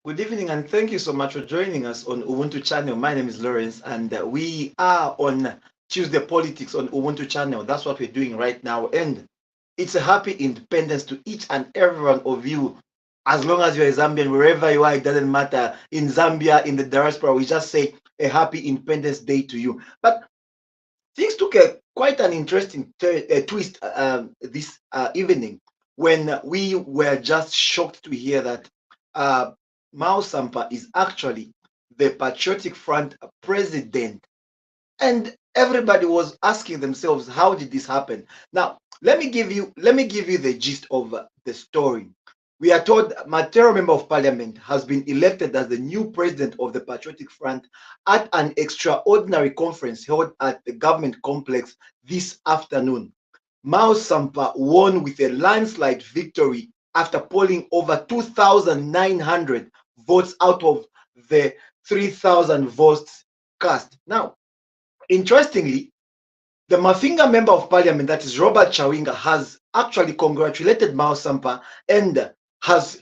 Good evening, and thank you so much for joining us on Ubuntu channel. My name is Lawrence, and we are on Tuesday Politics on Ubuntu channel. That's what we're doing right now, and it's a happy independence to each and every one of you. As long as you're a Zambian, wherever you are, it doesn't matter. In Zambia, in the diaspora, we just say a happy Independence Day to you. But things took a quite an interesting twist this evening when we were just shocked to hear that uh, Mao Sampa is actually the Patriotic Front president, and everybody was asking themselves, how did this happen? Now, let me give you the gist of the story. We are told Matero Member of Parliament has been elected as the new president of the Patriotic Front at an extraordinary conference held at the government complex this afternoon. Mao Sampa won with a landslide victory after polling over 2,900 votes out of the 3,000 votes cast. Now, interestingly, the Mafinga Member of Parliament, that is Robert Chawinga, has actually congratulated Mao Sampa and has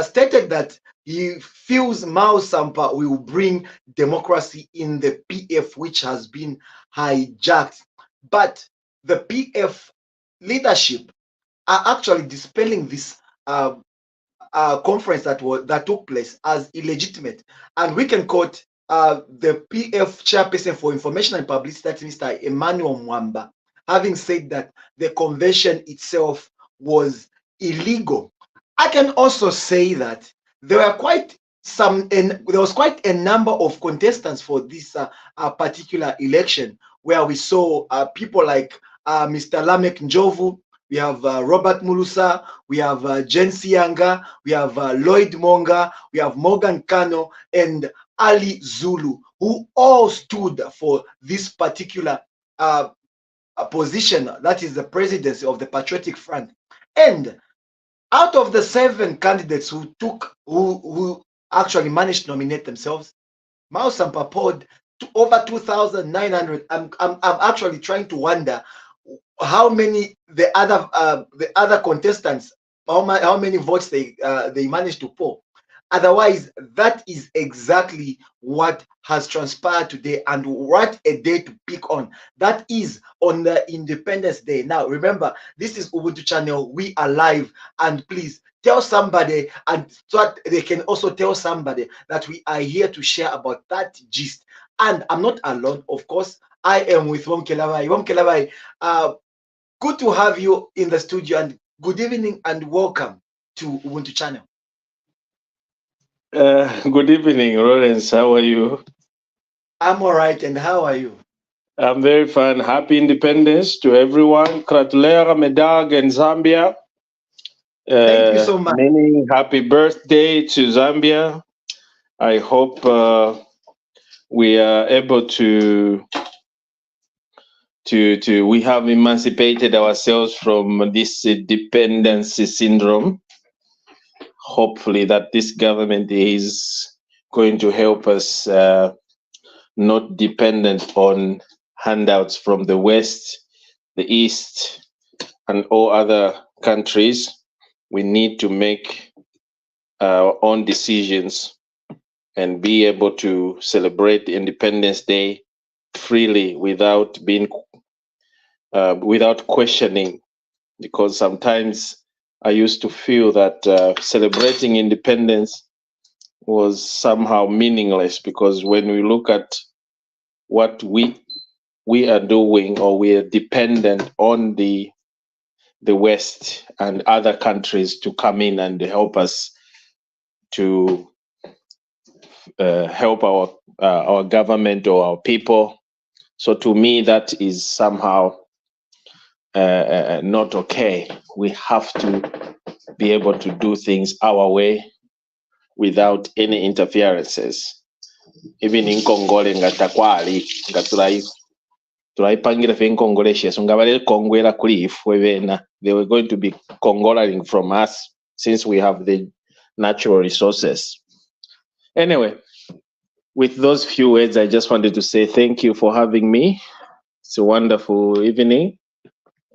stated that he feels Mao Sampa will bring democracy in the PF, which has been hijacked. But the PF leadership are actually dispelling this conference that took place as illegitimate, and we can quote the PF chairperson for information and publicity, that's Mr. Emmanuel Mwamba, having said that the convention itself was illegal. I can also say that there were quite there was quite a number of contestants for this particular election, where we saw people like Mr. Lamek Njovu, we have Robert Mulusa, we have Jen Sianga, we have Lloyd Monga, we have Morgan Kano, and Ali Zulu, who all stood for this particular position, that is the presidency of the Patriotic Front. And out of the 7 candidates who actually managed to nominate themselves, Mao Sampa polled to over 2,900. I'm actually trying to wonder how many the other contestants, how many votes they managed to poll. Otherwise, that is exactly what has transpired today, and what a day to pick on. That is on the Independence Day. Now, remember, this is Ubuntu channel. We are live, and please tell somebody, and so that they can also tell somebody that we are here to share about that gist. And I'm not alone, of course. I am with Womkelabai. Womkelabai, good to have you in the studio, and good evening and welcome to Ubuntu channel. Good evening, Lawrence. How are you? I'm all right, and how are you? I'm very fine. Happy Independence to everyone. Kratulera Medag in Zambia. Thank you so much. Many happy birthday to Zambia. I hope we are able to we have emancipated ourselves from this dependency syndrome. Hopefully that this government is going to help us not dependent on handouts from the West, the East, and all other countries. We need to make our own decisions and be able to celebrate Independence Day freely without without questioning. Because sometimes I used to feel that celebrating independence was somehow meaningless, because when we look at what we are doing, or we are dependent on the West and other countries to come in and help us to help our government or our people. So to me, that is somehow not okay. We have to be able to do things our way without any interferences. Even in Congole nga takwali nga tulaipangira fe Congole sheso nga bale kongwela kuli ifwe bena, they were going to be Congolating from us since we have the natural resources. Anyway, with those few words, I just wanted to say thank you for having me. It's a wonderful evening,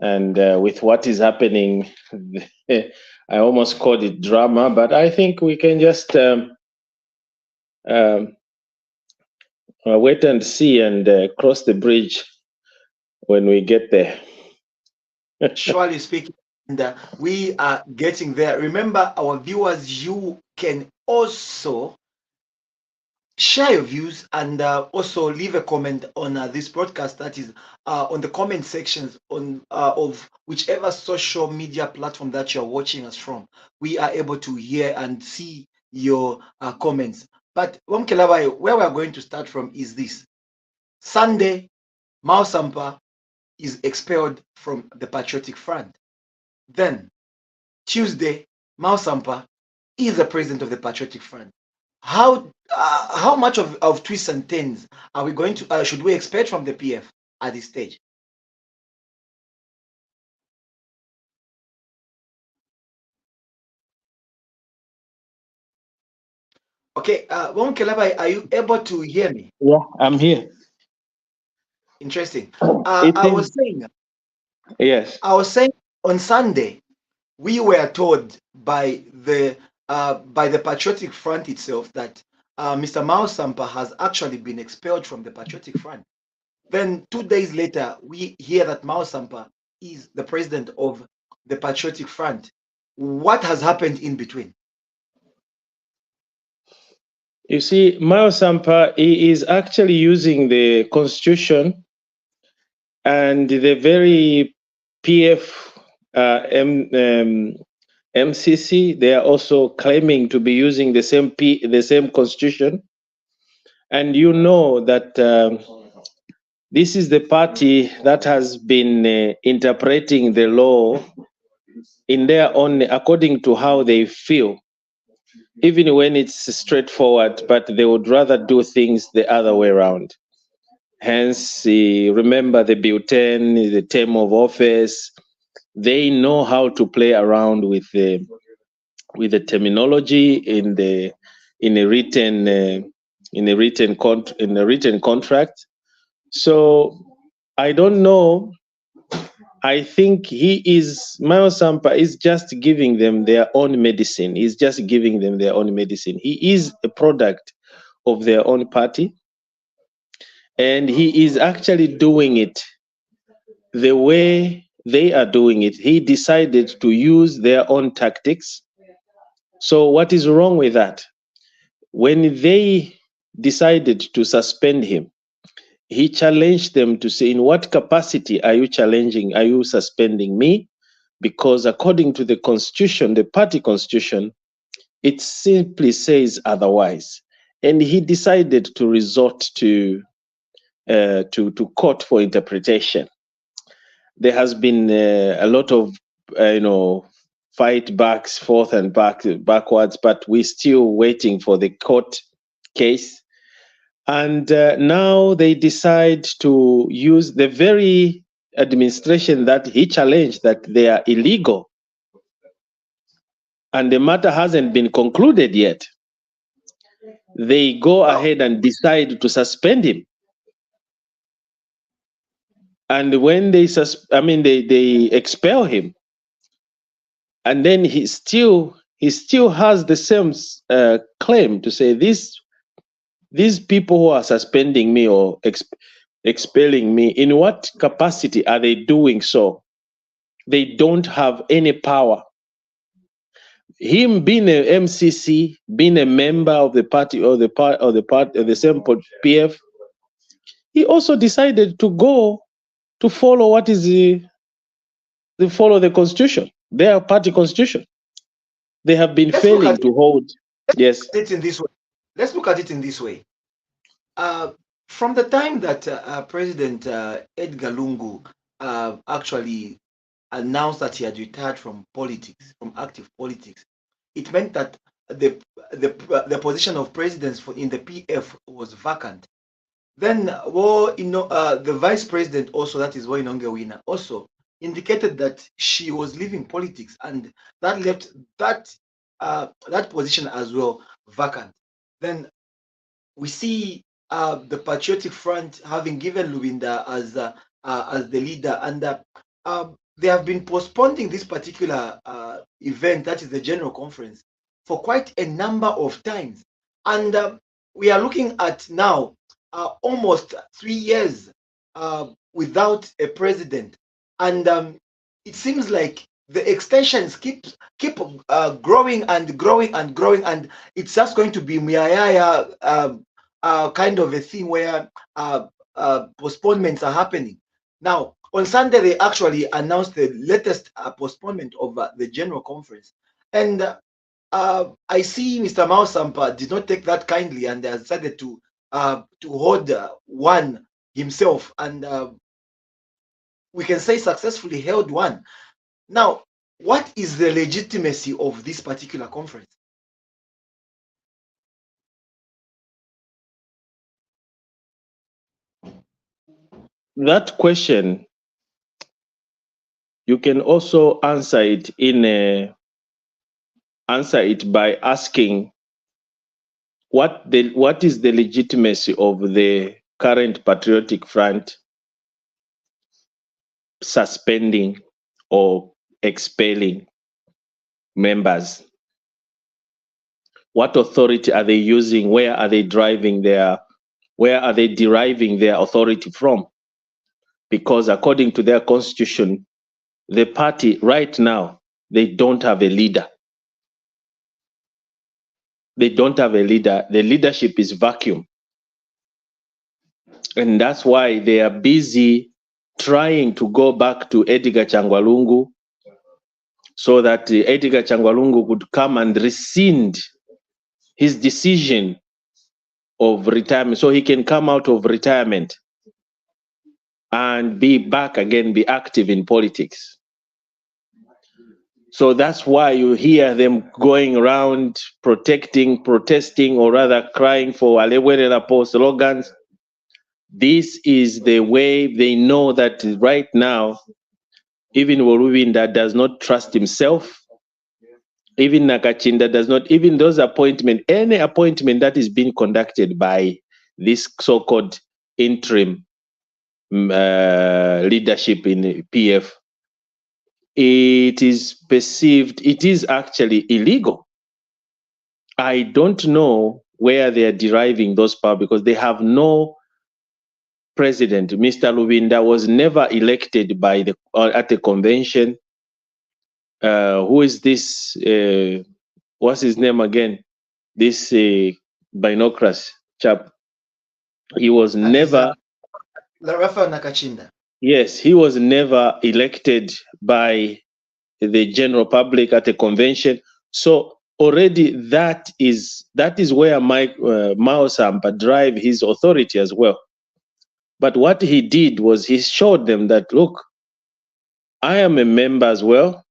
And with what is happening, I almost called it drama, but I think we can just um, wait and see and cross the bridge when we get there. Surely speaking, and we are getting there. Remember, our viewers, you can also share your views and also leave a comment on this broadcast, that is on the comment sections on of whichever social media platform that you're watching us from. We are able to hear and see your comments. But Wamkelabai, where we are going to start from is this. Sunday, Mao Sampa is expelled from the Patriotic Front. Then Tuesday, Mao Sampa is the president of the Patriotic Front. How much of twists and turns are we going to should we expect from the PF at this stage? Okay, Wong Kelabai, are you able to hear me? Yeah, I'm here. Interesting. It I is, was saying, yes. on Sunday we were told by the Patriotic Front itself that Mr. Mao Sampa has actually been expelled from the Patriotic Front. Then 2 days later, we hear that Mao Sampa is the president of the Patriotic Front. What has happened in between? You see, Mao Sampa he is actually using the constitution and the very PF MCC. They are also claiming to be using the same constitution. And you know that this is the party that has been interpreting the law in their own, according to how they feel, even when it's straightforward, but they would rather do things the other way around. Hence, remember the bulletin, the term of office. They know how to play around with the terminology in a written contract. So I don't know. I think Mayo Sampa is just giving them their own medicine. He's just giving them their own medicine. He is a product of their own party, and he is actually doing it the way they are doing it. He decided to use their own tactics. So what is wrong with that? When they decided to suspend him, he challenged them to say, in what capacity are you challenging, are you suspending me? Because according to the constitution, the party constitution, it simply says otherwise. And he decided to resort to court for interpretation. There has been a lot of fight backs, forth and backwards, but we're still waiting for the court case. And now they decide to use the very administration that he challenged, that they are illegal. And the matter hasn't been concluded yet. They go ahead and decide to suspend him. And when they they expel him, and then he still has the same claim to say these people who are suspending me or expelling me, in what capacity are they doing so? They don't have any power. Him being a MCC, being a member of the party or the same PF, he also decided to go to follow follow the constitution, their party constitution. They have been failing to hold. Yes. Let's look at it in this way. From the time that President Edgar Lungu actually announced that he had retired from politics, from active politics, it meant that the position of presidents in the PF was vacant. Then, the vice president also, that is Woinongewina, also indicated that she was leaving politics, and that left that position as well vacant. Then we see the Patriotic Front having given Lubinda as the leader, and they have been postponing this particular event, that is the General Conference, for quite a number of times. And we are looking at now almost 3 years without a president. And it seems like the extensions keep growing and growing and growing, and it's just going to be kind of a thing where postponements are happening. Now, on Sunday, they actually announced the latest postponement of the General Conference. And I see Mr. Mao Sampa did not take that kindly and decided to hold one himself, and we can say successfully held one. Now, what is the legitimacy of this particular conference? That question, you can also answer it by asking what is the legitimacy of the current Patriotic Front suspending or expelling members? What authority are they using? Where are they deriving their authority from? Because according to their constitution, the party right now, they don't have a leader. They don't have a leader. The leadership is vacuum. And that's why they are busy trying to go back to Edgar Changwalungu so that Edgar Changwalungu could come and rescind his decision of retirement, so he can come out of retirement and be back again, be active in politics. So that's why you hear them going around protesting, or rather crying for Alewerela slogans. This is the way they know that right now, even Wolubinda does not trust himself. Even Nakachinda does not, even those appointments, any appointment that is being conducted by this so-called interim leadership in PF, it is perceived, it is actually illegal. I don't know where they are deriving those powers because they have no president. Mr. Lubinda was never elected by at the convention. Who is this? What's his name again? This binoculars chap. He was never. Rafael Nakachinda. Yes, he was never elected by the general public at a convention. So already that is where Mao Sampa drive his authority as well. But what he did was he showed them that, look, I am a member as well,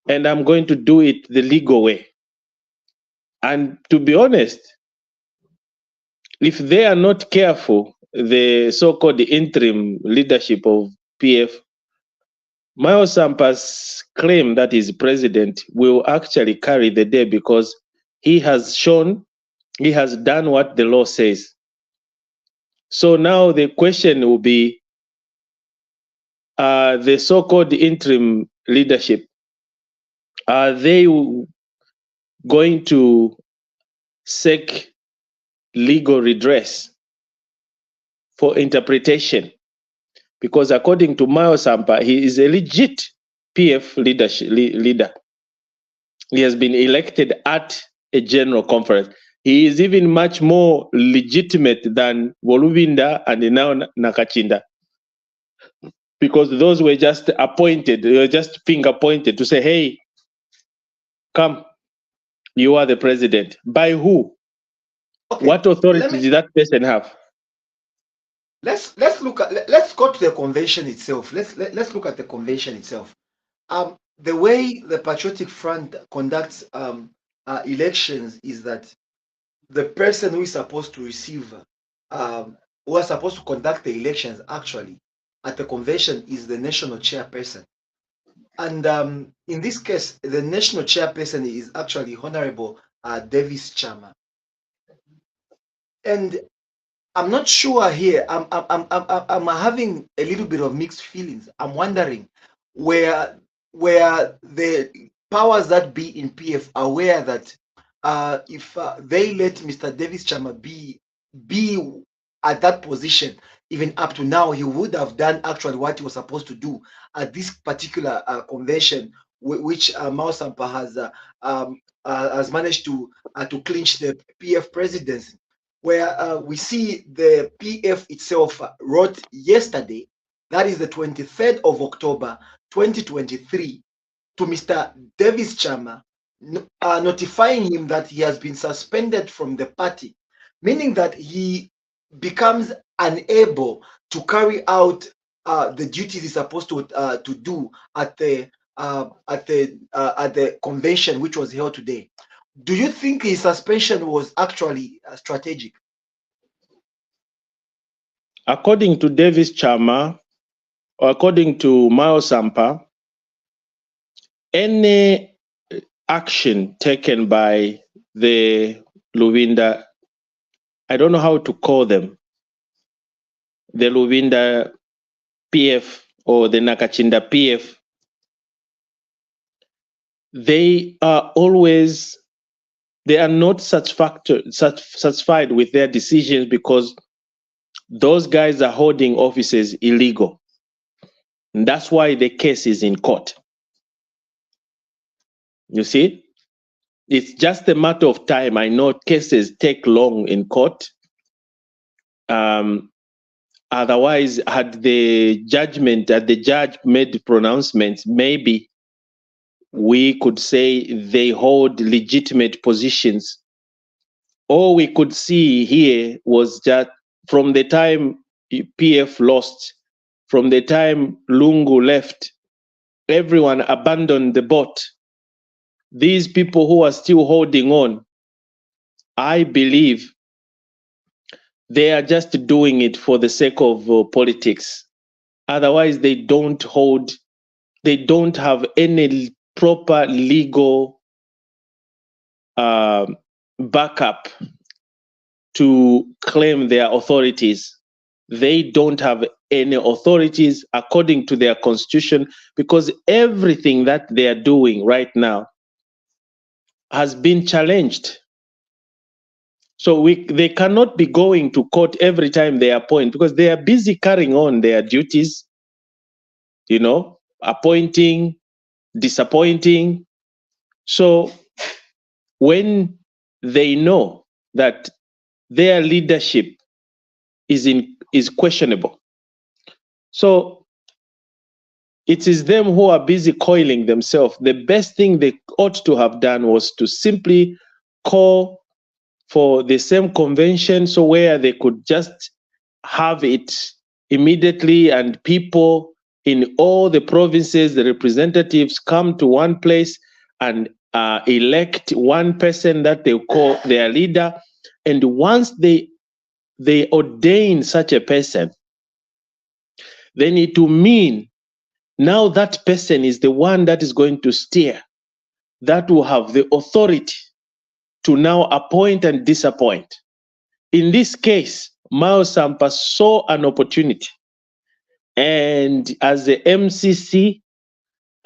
and I'm going to do it the legal way. And to be honest, if they are not careful, the so-called interim leadership of PF, Mao Sampa's claim that he's president will actually carry the day because he has shown, he has done what the law says. So now the question will be, the so-called interim leadership, are they going to seek legal redress for interpretation? Because according to Mao Sampa, he is a legit PF leader. He has been elected at a general conference. He is even much more legitimate than Wolubinda and now Nakachinda, because those were just appointed, they were just finger pointed to say, hey, come, you are the president. By who? Okay. What authority did that person have? Let's go to the convention itself. Let's look at the convention itself. The way the Patriotic Front conducts elections is that the person who is supposed to receive, who are supposed to conduct the elections actually at the convention is the national chairperson. And in this case, the national chairperson is actually Honorable Davis Chama. And I'm not sure here. I'm having a little bit of mixed feelings. I'm wondering, where the powers that be in PF are aware that if they let Mr. Davis Chama be at that position, even up to now, he would have done actually what he was supposed to do at this particular convention, which Mao Sampa has managed to clinch the PF presidency, where we see the PF itself wrote yesterday, that is the 23rd of October, 2023, to Mr. Davis Chama, notifying him that he has been suspended from the party, meaning that he becomes unable to carry out the duties he's supposed to do at the convention which was held today. Do you think his suspension was actually strategic? According to Davis Chama, or according to Mao Sampa, any action taken by the Luvinda, I don't know how to call them, the Luvinda PF or the Nakachinda PF, they are not satisfied with their decisions because those guys are holding offices illegal. And that's why the case is in court. You see, it's just a matter of time. I know cases take long in court. Otherwise, had the judge made pronouncements, maybe we could say they hold legitimate positions. All we could see here was that from the time PF lost, from the time Lungu left, everyone abandoned the boat. These people who are still holding on, I believe they are just doing it for the sake of politics. Otherwise, they don't have any proper legal backup to claim their authorities. They don't have any authorities according to their constitution, because everything that they are doing right now has been challenged. So they cannot be going to court every time they appoint, because they are busy carrying on their duties, appointing, disappointing. So when they know that their leadership is questionable, so it is them who are busy coiling themselves. The best thing they ought to have done was to simply call for the same convention, so where they could just have it immediately, and people in all the provinces, the representatives, come to one place and elect one person that they call their leader. And once they ordain such a person, then it will mean now that person is the one that is going to steer, that will have the authority to now appoint and disappoint. In this case, Mao Sampa saw an opportunity, and as the MCC,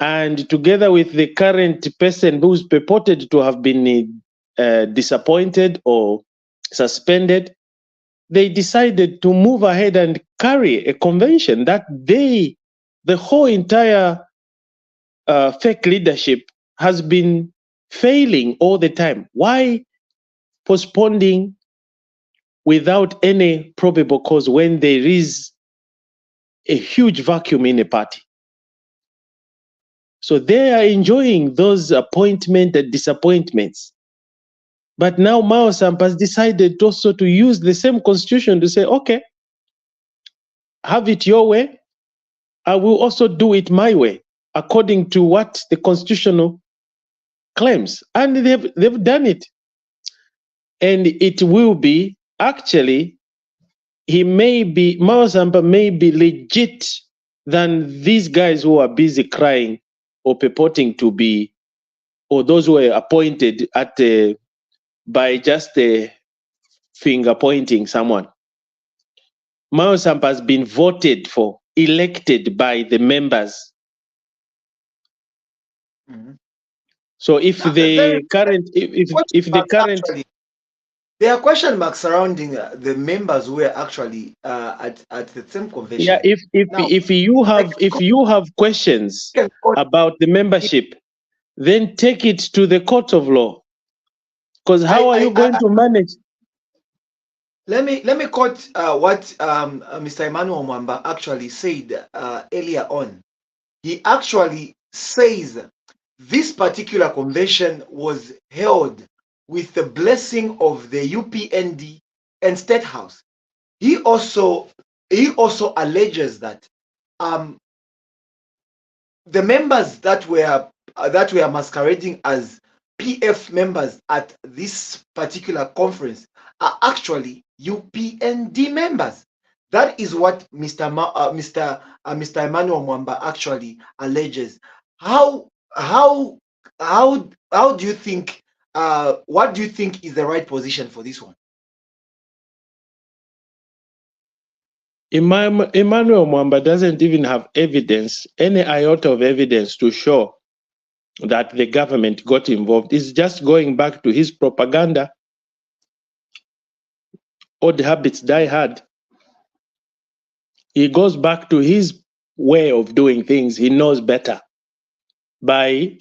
and together with the current person who's purported to have been disappointed or suspended, they decided to move ahead and carry a convention that the whole entire fake leadership has been failing all the time. Why postponing without any probable cause when there is a huge vacuum in a party? So they are enjoying those appointments and disappointments. But now Mao Sampa has decided also to use the same constitution to say, okay, have it your way, I will also do it my way, according to what the constitutional claims. And they've done it. And it will be, actually, Mao Sampa may be legit than these guys who are busy crying or purporting to be, or those who were appointed by just finger pointing someone. Mao Sampa has been voted for, elected by the members Mhm. So if Now, there is the current, question if the marks current, actually. There are question marks surrounding the members who were actually at the same yeah, convention. Now, if you I have, if you have questions can quote, about the membership, then take it to the court of law. Because how are you going to manage? let me quote what Mr. Emmanuel Mwamba actually said earlier on. He actually says this particular convention was held with the blessing of the UPND and State House. He also alleges that um, the members that were masquerading as PF members at this particular conference are actually UPND members. That is what Mr. Emmanuel Mwamba actually alleges. How how how do you think? What do you think is the right position for this one? Emmanuel Mwamba doesn't even have evidence, any iota of evidence to show that the government got involved. It's just going back to his propaganda. Old habits die hard. He goes back to his way of doing things. He knows better by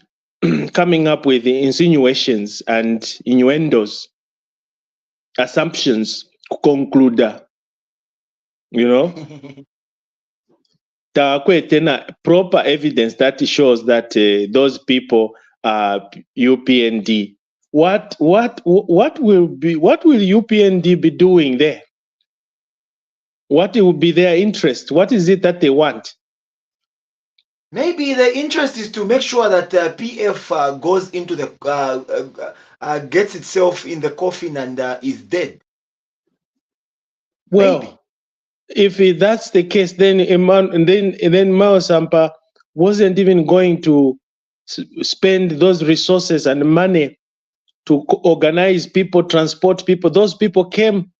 coming up with insinuations and innuendos, assumptions, conclude, you know. Proper evidence that shows that those people are UPND. What will UPND be doing there? What will be their interest? What is it that they want? Maybe the interest is to make sure that PF goes into the gets itself in the coffin and is dead. Well, Maybe. if that's the case, then Mao Sampa wasn't even going to spend those resources and money to organize people, transport people. Those people came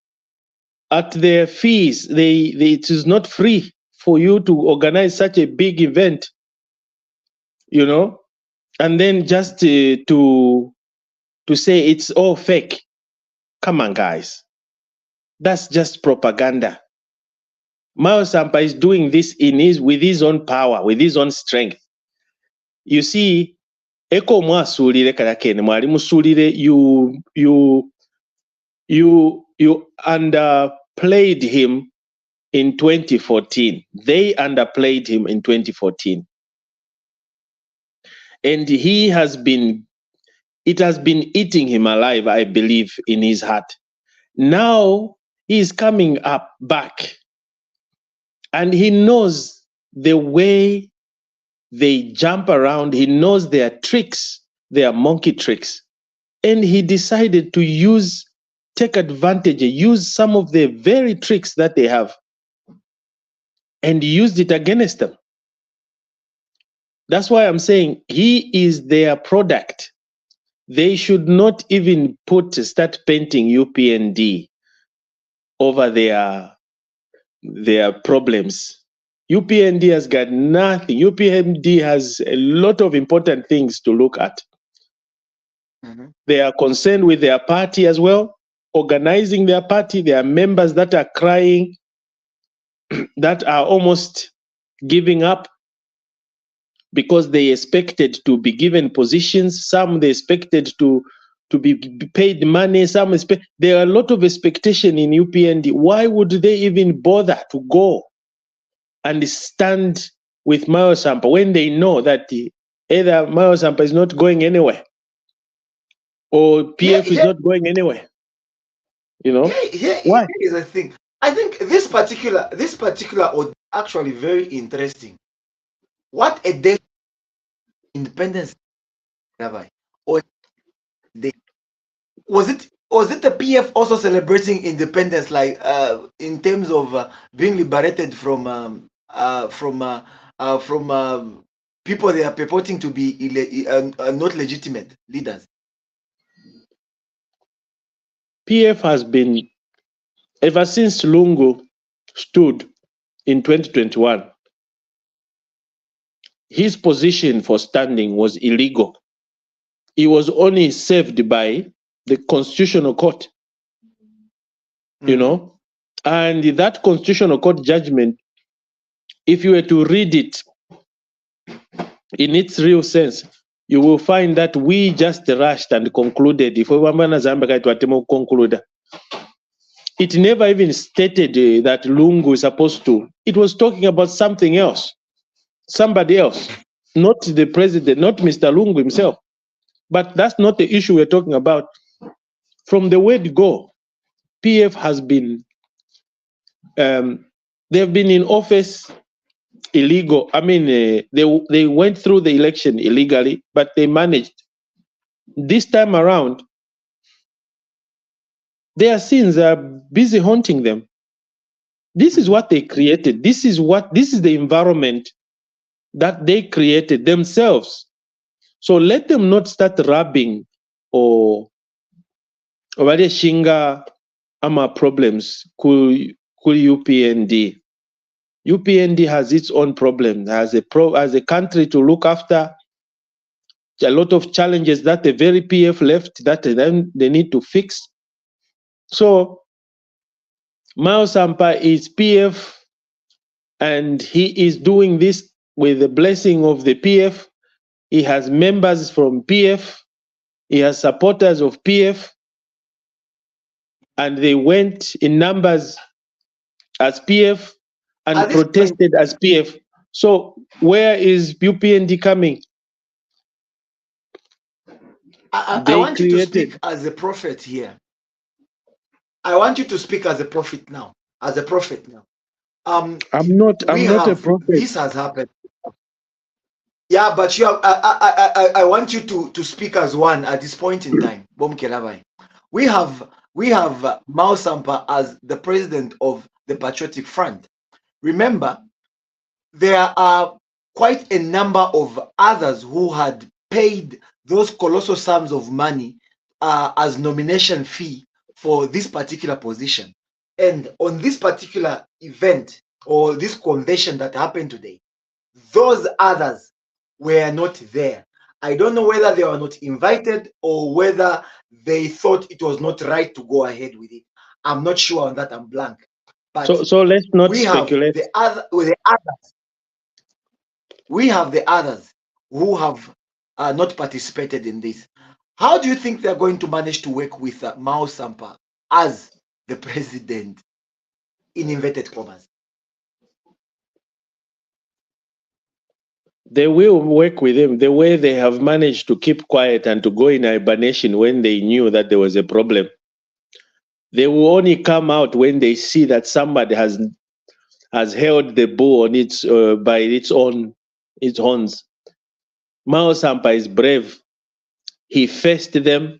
at their fees. It is not free for you to organize such a big event, you know, and then just to say it's all fake. Come on, guys, that's just propaganda. Mao Sampa is doing this with his own power, with his own strength. You see, eko mwasulire kalakene mwali musulire, you underplayed him in 2014. They underplayed him in 2014. And it has been eating him alive, I believe, in his heart. Now he's coming up back, and he knows the way they jump around. He knows their tricks, their monkey tricks. And he decided to take advantage, use some of the very tricks that they have, and used it against them. That's why I'm saying he is their product. They should not even start painting UPND over their problems. UPND has got nothing. UPND has a lot of important things to look at. Mm-hmm. They are concerned with their party as well, organizing their party. There are members that are crying, that are almost giving up because they expected to be given positions. Some they expected to be paid money. There are a lot of expectation in UPND. Why would they even bother to go and stand with Mao Sampa when they know that either Mao Sampa is not going anywhere or PF is not going anywhere? You know, why? Here is the thing. I think this particular was actually very interesting. What a day independence have I? Or was it the PF also celebrating independence, like in terms of being liberated from people they are purporting to be not legitimate leaders? PF has been, ever since Lungu stood in 2021, his position for standing was illegal. He was only saved by the Constitutional Court, you know, and that Constitutional Court judgment, if you were to read it in its real sense, you will find that we just rushed and concluded. If we conclude, it never even stated that Lungu is supposed to. It was talking about something else, somebody else, not the president, not Mr. Lungu himself. But that's not the issue we're talking about. From the word go, PF has been, they've been in office illegal. I mean, they went through the election illegally, but they managed. This time around, their sins are busy haunting them. This is what they created. This is the environment that they created themselves. So let them not start rubbing or shinga ama problems ku UPND. UPND has its own problem, as a country to look after, a lot of challenges that the very PF left that then they need to fix. So Sampa is PF, and he is doing this with the blessing of the PF. He has members from PF. He has supporters of PF. And they went in numbers as PF and protested as PF. So where is UPND coming? I want you to speak as a prophet here. I want you to speak as a prophet now. As a prophet now. I'm not a prophet. This has happened. Yeah, but you have, I want you to speak as one at this point in time. We have Sampa as the president of the Patriotic Front. Remember, there are quite a number of others who had paid those colossal sums of money as nomination fee for this particular position. And on this particular event or this convention that happened today, those others were not there. I don't know whether they were not invited or whether they thought it was not right to go ahead with it. I'm not sure on that. I'm blank. But so let's not speculate. We have the others who have not participated in this. How do you think they're going to manage to work with Sampa as the president, in inverted commas? They will work with him the way they have managed to keep quiet and to go in hibernation when they knew that there was a problem. They will only come out when they see that somebody has held the bull on its by its horns. Sampa is brave. He faced them,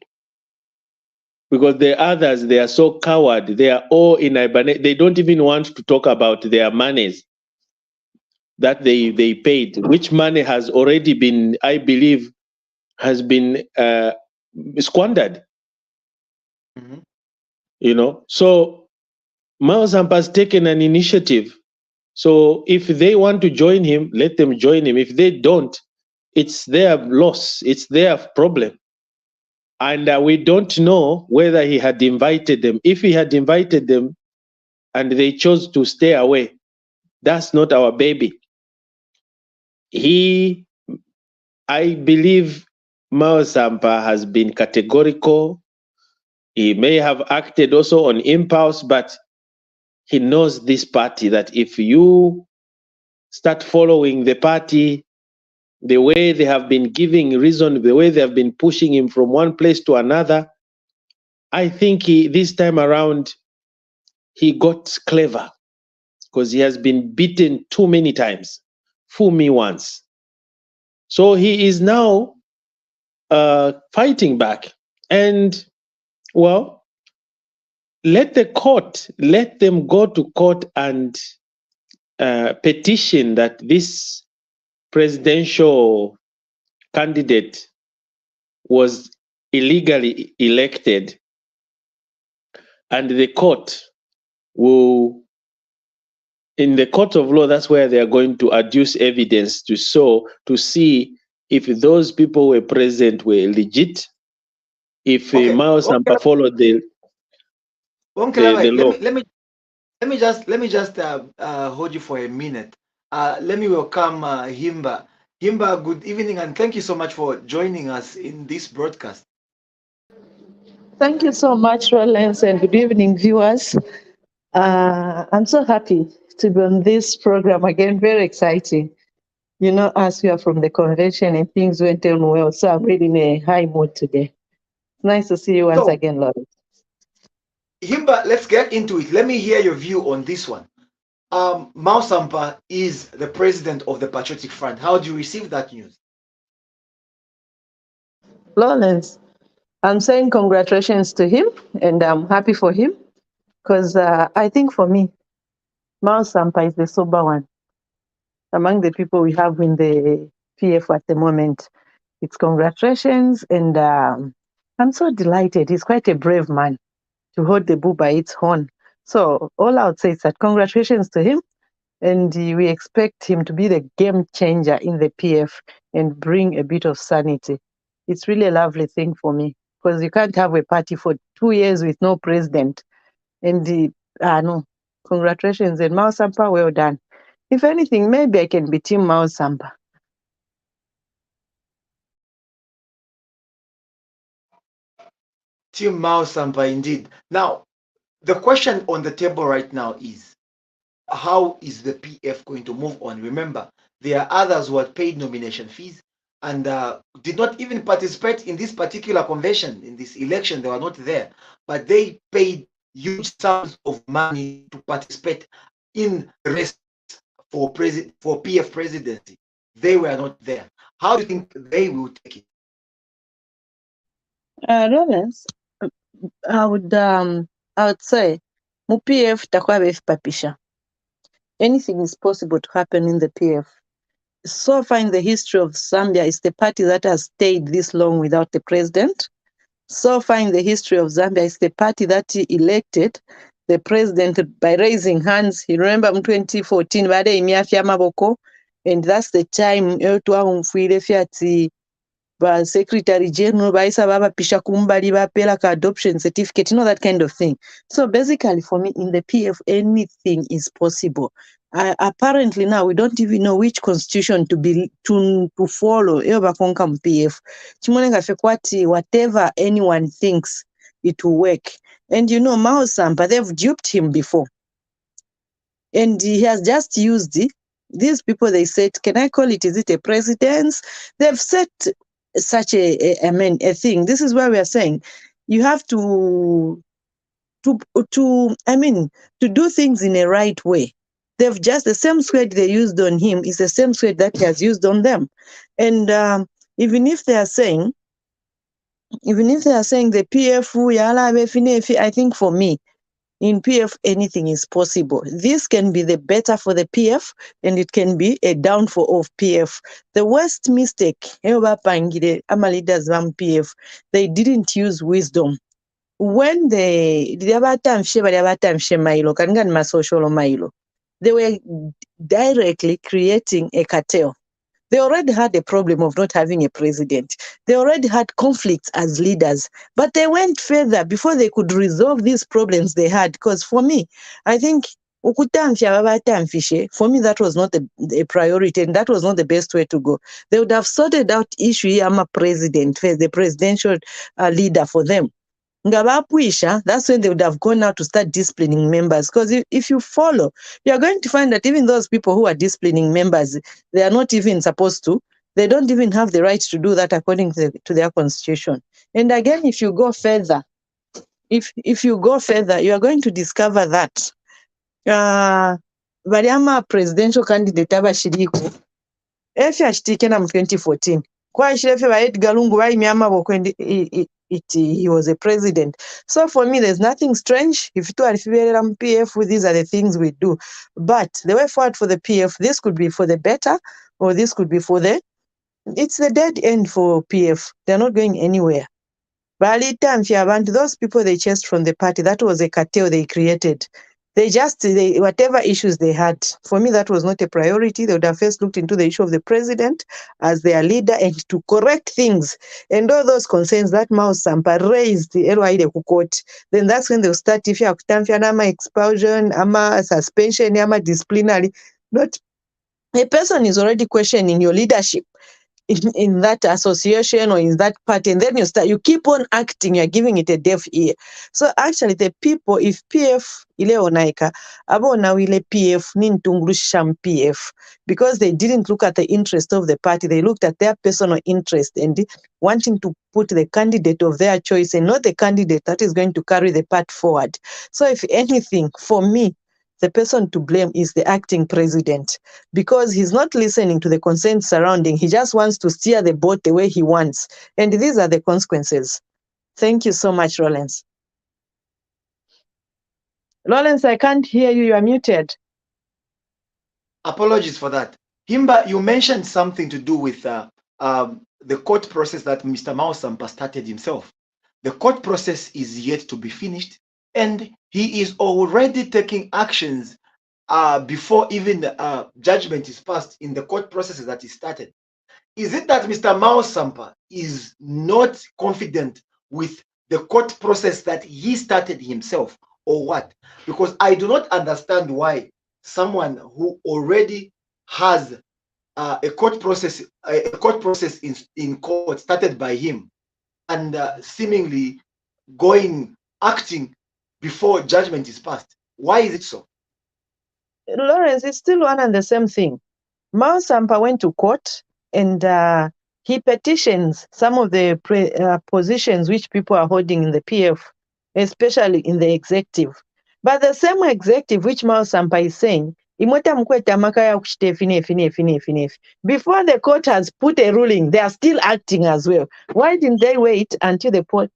because the others, they are so coward. They are all in hibernation. They don't even want to talk about their monies that they paid, which money has already been, I believe, has been squandered. You know, so Sampa has taken an initiative. So if they want to join him, let them join him. If they don't, it's their loss. It's their problem. And we don't know whether he had invited them. If he had invited them and they chose to stay away, that's not our baby. I believe Sampa has been categorical. He may have acted also on impulse, but he knows this party, that if you start following the party, the way they have been giving reason, the way they have been pushing him from one place to another, I think this time around, he got clever, because he has been beaten too many times. Fool me once. So he is now fighting back. And, well, let them go to court and petition that this presidential candidate was illegally elected, and the court will in the court of law, that's where they are going to adduce evidence to see if those people were present were legit, if Mao Sampa followed the law. Let me just hold you for a minute. Let me welcome Himba. Himba, good evening, and thank you so much for joining us in this broadcast. Thank you so much, Rollins, and good evening, viewers. I'm so happy to be on this program again. Very exciting. You know, as we are from the convention and things went on well, so I'm really in a high mood today. It's nice to see you once again, Lawrence. Himba, let's get into it. Let me hear your view on this one. Mao Sampa is the president of the Patriotic Front. How do you receive that news? Lawrence, I'm saying congratulations to him, and I'm happy for him, because I think for me, Mao Sampa is the sober one among the people we have in the PF at the moment. It's congratulations, and I'm so delighted. He's quite a brave man to hold the bull by its horn. So all I would say is that congratulations to him, and we expect him to be the game changer in the PF and bring a bit of sanity. It's really a lovely thing for me, because you can't have a party for 2 years with no president. And no, congratulations, and Mao Sampa, well done. If anything, maybe I can be Team Mao Sampa. Team Mao Sampa, indeed. Now, the question on the table right now is, how is the PF going to move on? Remember, there are others who had paid nomination fees and did not even participate in this particular convention, in this election. They were not there, but they paid huge sums of money to participate in the race for PF presidency. They were not there. How do you think they will take it? Lawrence, I would say, PF takwa papisha. Anything is possible to happen in the PF. So far in the history of Zambia, it's the party that has stayed this long without the president. So far in the history of Zambia, it's the party that elected the president by raising hands. You remember in 2014, and that's the time Secretary General baisa babapisha kumbali bapela ka adoption certificate, that kind of thing. So basically for me in the PF, anything is possible. Apparently now we don't even know which constitution to follow. PF. Whatever anyone thinks, it will work. And Mao Sampa, they've duped him before. And he has just used these people. They said, can I call it, is it a precedence? They've set such a thing. This is why we are saying you have to do things in a right way. They've just, the same squid they used on him is the same squid that he has used on them. And even if they are saying the PF, I think for me, in PF, anything is possible. This can be the better for the PF, and it can be a downfall of PF. The worst mistake, ama leaders of PF, they didn't use wisdom. When they were directly creating a cartel. They already had a problem of not having a president. They already had conflicts as leaders, but they went further before they could resolve these problems they had. Because for me, I think for me, that was not a priority, and that was not the best way to go. They would have sorted out issue I'm a president, the presidential leader for them. That's when they would have gone out to start disciplining members. Because if you follow, you're going to find that even those people who are disciplining members, they are not even supposed to. They don't even have the right to do that according to their constitution. And again, if you go further, if you go further, you are going to discover that Variama presidential candidate abashiriko efe ashitike na mu 2014 kwa shirefe ba Edgar Lungu bayimyama bokwendi he was a president. So for me, there's nothing strange. If you are PF, these are the things we do. But the way forward for the PF, this could be for the better, or this could be for it's the dead end for PF. They're not going anywhere. Those people they chased from the party, that was a cartel they created. Whatever issues they had, for me, that was not a priority. They would have first looked into the issue of the president as their leader and to correct things. And all those concerns that Mao Sampa raised, then that's when they'll start if you have expulsion, suspension, disciplinary. But a person is already questioning your leadership in that association or in that party, and then you keep on acting, you're giving it a deaf ear. So actually the people, if PF ile onaika abona ile PF nintungrusham PF, because they didn't look at the interest of the party, they looked at their personal interest and wanting to put the candidate of their choice and not the candidate that is going to carry the party forward. So if anything, for me, the person to blame is the acting president, because he's not listening to the concerns surrounding. He just wants to steer the boat the way he wants. And these are the consequences. Thank you so much, Rollins. Rollins, I can't hear you. You are muted. Apologies for that. Himba, you mentioned something to do with the court process that Mr. Mao Sampa started himself. The court process is yet to be finished, and he is already taking actions before even the judgment is passed in the court processes that he started. Is it that Mr. Mao Sampa is not confident with the court process that he started himself, or what? Because I do not understand why someone who already has a court process in court started by him and seemingly acting before judgment is passed. Why is it so? Lawrence, it's still one and the same thing. Mao Sampa went to court and he petitions some of the positions which people are holding in the PF, especially in the executive. But the same executive which Mao Sampa is saying, before the court has put a ruling, they are still acting as well. Why didn't they wait until the court?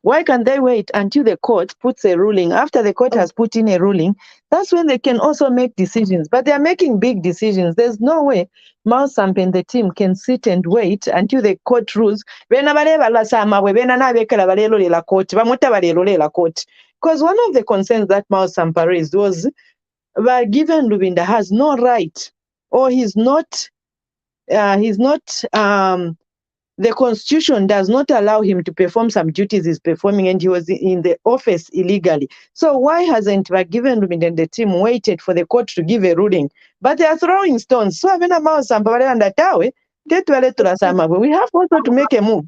Why can't they wait until the court puts a ruling? After the court has put in a ruling, that's when they can also make decisions. But they are making big decisions. There's no way Mao Sampa and the team can sit and wait until the court rules. Because one of the concerns that Mao Sampa raised was, given Lubinda has no right, or the constitution does not allow him to perform some duties he's performing, and he was in the office illegally. So why hasn't given Lubinda and the team waited for the court to give a ruling? But they are throwing stones. So we have also to make a move.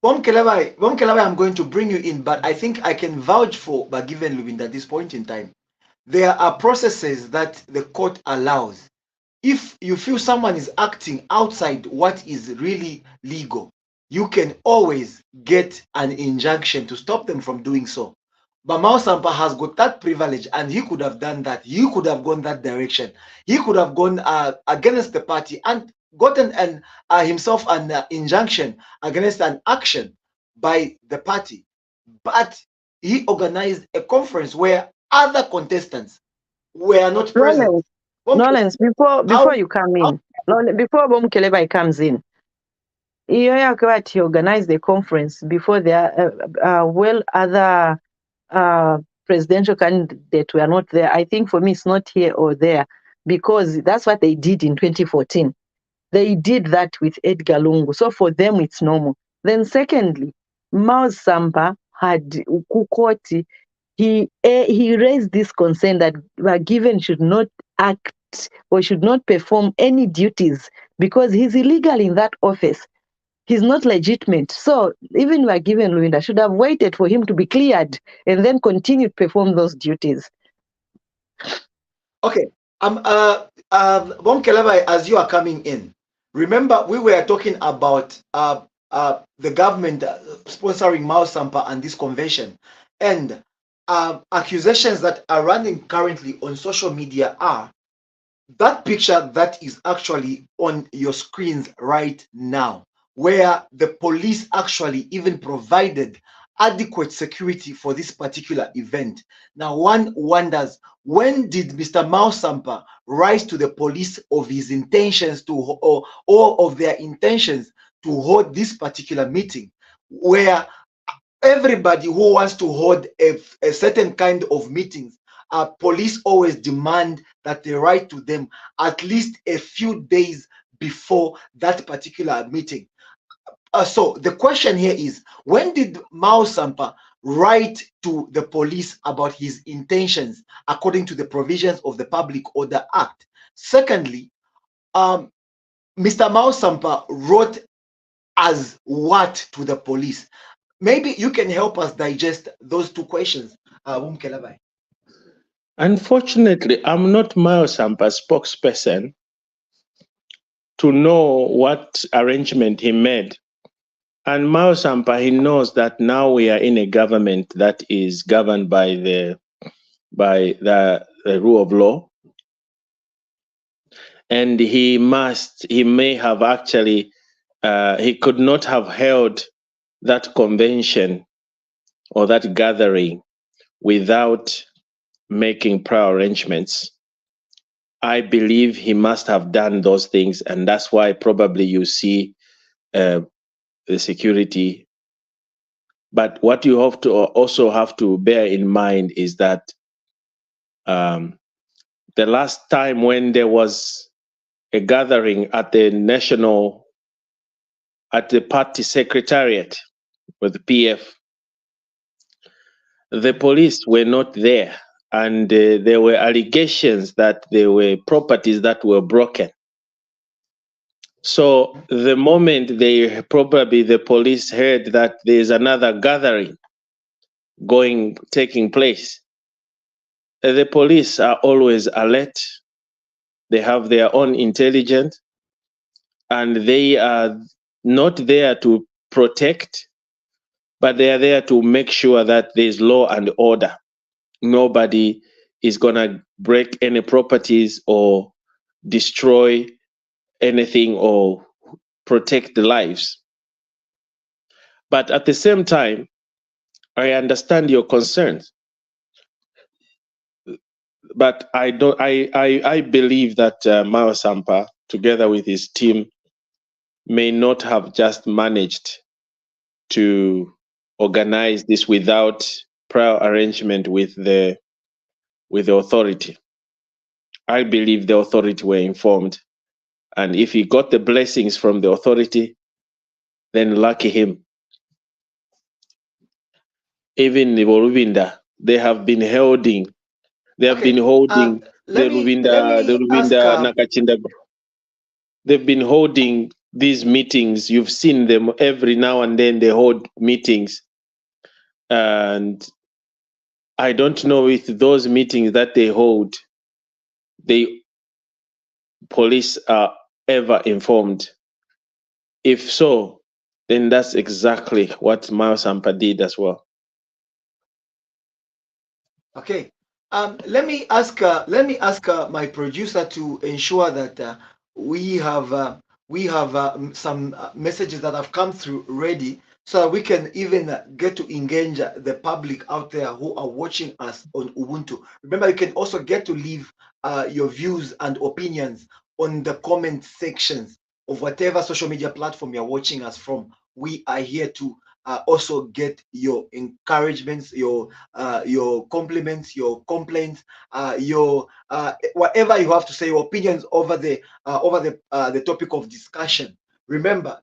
Bom Kelabai, I'm going to bring you in, but I think I can vouch for Bagiven Lubinda at this point in time. There are processes that the court allows. If you feel someone is acting outside what is really legal, you can always get an injunction to stop them from doing so. But Mao Sampa has got that privilege, and he could have done that. He could have gone that direction. He could have gone against the party and gotten himself an injunction against an action by the party. But he organized a conference where other contestants were not present. Nolens, before you come in, before Bom Kelebai comes in, he organized the conference before there other presidential candidates were not there. I think for me it's not here or there, because that's what they did in 2014. They did that with Edgar Lungu. So for them it's normal. Then secondly, Mao Sampa had Kukoti. He raised this concern that Given should not act or should not perform any duties because he's illegal in that office. He's not legitimate. So even Given Luinda should have waited for him to be cleared and then continue to perform those duties. Okay. Bom Kelabai, as you are coming in, remember we were talking about the government sponsoring Mao Sampa and this convention, and accusations that are running currently on social media are that picture that is actually on your screens right now, where the police actually even provided adequate security for this particular event. Now, one wonders, when did Mr. Mao Sampa rise to the police of his intentions to, or of their intentions to hold this particular meeting, where everybody who wants to hold a certain kind of meetings, police always demand that they write to them at least a few days before that particular meeting. So the question here is, when did Mao Sampa write to the police about his intentions according to the provisions of the Public Order Act? Secondly, Mr. Mao Sampa wrote as what to the police? Maybe you can help us digest those two questions. Unfortunately, I'm not Mao Sampa's spokesperson to know what arrangement he made. And Mao Sampa, he knows that now we are in a government that is governed by the rule of law. And he may have actually, he could not have held that convention or that gathering without making prior arrangements. I believe he must have done those things, and that's why probably you see the security. But what you have to also have to bear in mind is that the last time when there was a gathering at the party secretariat with the PF, the police were not there, and there were allegations that there were properties that were broken. So the moment the police heard that there's another gathering taking place, the police are always alert. They have their own intelligence, and they are not there to protect, but they are there to make sure that there's law and order. Nobody is gonna break any properties or destroy anything or protect the lives. But at the same time, I understand your concerns. But I believe that Mao Sampa, together with his team, may not have just managed to organize this without prior arrangement with the authority. I believe the authority were informed, and if he got the blessings from the authority, then lucky him. Even the Rubinda, they have been holding the Rubinda Nakachinda. They've been holding these meetings. You've seen them every now and then. They hold meetings, and I don't know if those meetings that they hold, the police are ever informed. If so, then that's exactly what Mao Sampa did as well. Okay. Let me ask my producer to ensure that we have some messages that have come through ready, so that we can even get to engage the public out there who are watching us on Ubuntu. Remember, you can also get to leave your views and opinions on the comment sections of whatever social media platform you're watching us from. We are here to also get your encouragements, your compliments, your complaints, your whatever you have to say, your opinions over the topic of discussion. Remember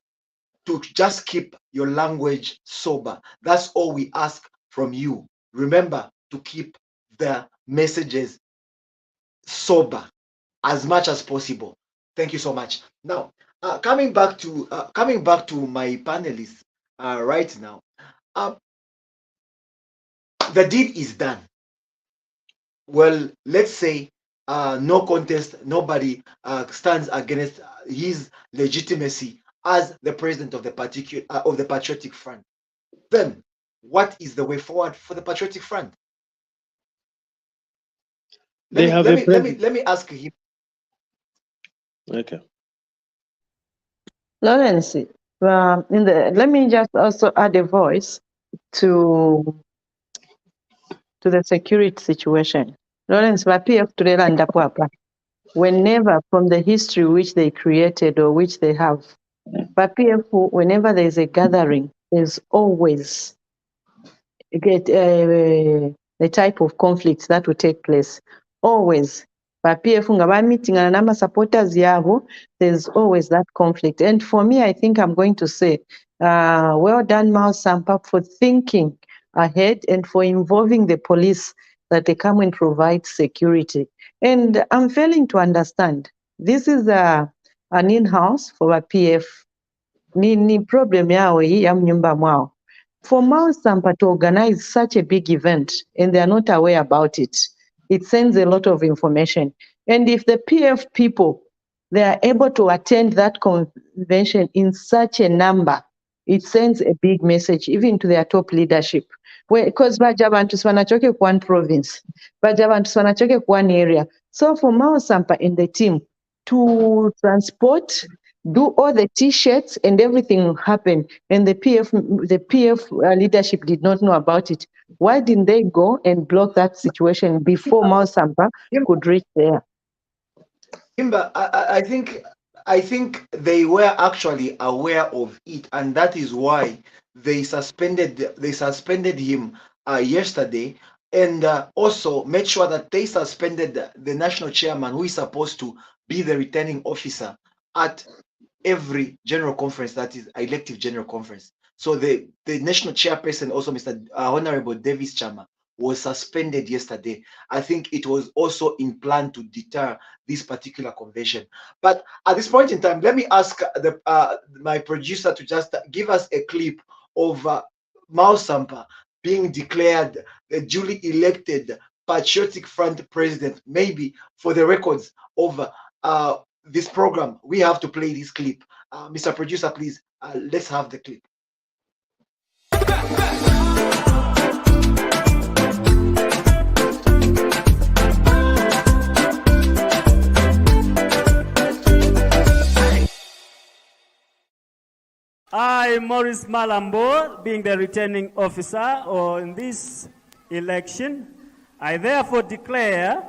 to just keep your language sober. That's all we ask from you. Remember to keep the messages sober as much as possible. Thank you so much. Now, coming back to my panelists right now. The deed is done. Well, let's say no contest, nobody stands against his legitimacy as the president of the Patriotic Front. Then, what is the way forward for the Patriotic Front? Let me ask him. Okay. Lawrence, let me just also add a voice to the security situation. Lawrence, whenever from the history which they created or which they have, whenever there is a gathering, there's always get the type of conflicts that will take place. Always. PF nga bamitingana n'ama-supporters yabo, there's always that conflict. And for me, I think I'm going to say, well done, Miles Sampa, for thinking ahead and for involving the police that they come and provide security. And I'm failing to understand. This is an in-house for a PF. Ni problem yao hii ya mnyumba mwao. For Miles Sampa to organize such a big event and they are not aware about it, it sends a lot of information. And if the PF people, they are able to attend that convention in such a number, it sends a big message even to their top leadership. Because baja bantu sibanachoke ku one province, baja bantu sibanachoke ku one area. So for Miles Sampa and the team to transport, do all the T-shirts and everything happened, and the PF leadership did not know about it. Why didn't they go and block that situation before Miles Sampa could reach there? Kimba, I think they were actually aware of it, and that is why they suspended him yesterday, and also made sure that they suspended the national chairman, who is supposed to be the returning officer at every general conference, that is elective general conference. So the national chairperson, also Mr. Honorable Davis Chama, was suspended yesterday. I think it was also in plan to deter this particular convention. But at this point in time, let me ask my producer to just give us a clip of Miles Sampa being declared the duly elected Patriotic Front president. Maybe for the records of this program, we have to play this clip. Mr. Producer, please, let's have the clip. I, Maurice Malambo, being the returning officer on this election, I therefore declare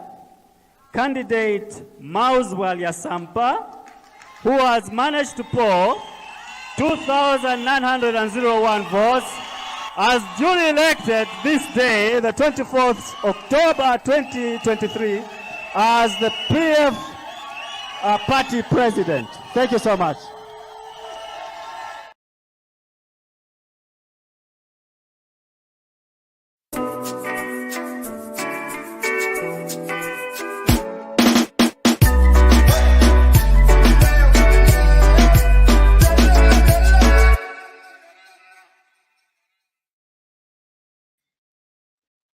candidate Miles Sampa, who has managed to poll 2,901 votes, as duly elected this day, the 24th October 2023, as the PF party president. Thank you so much.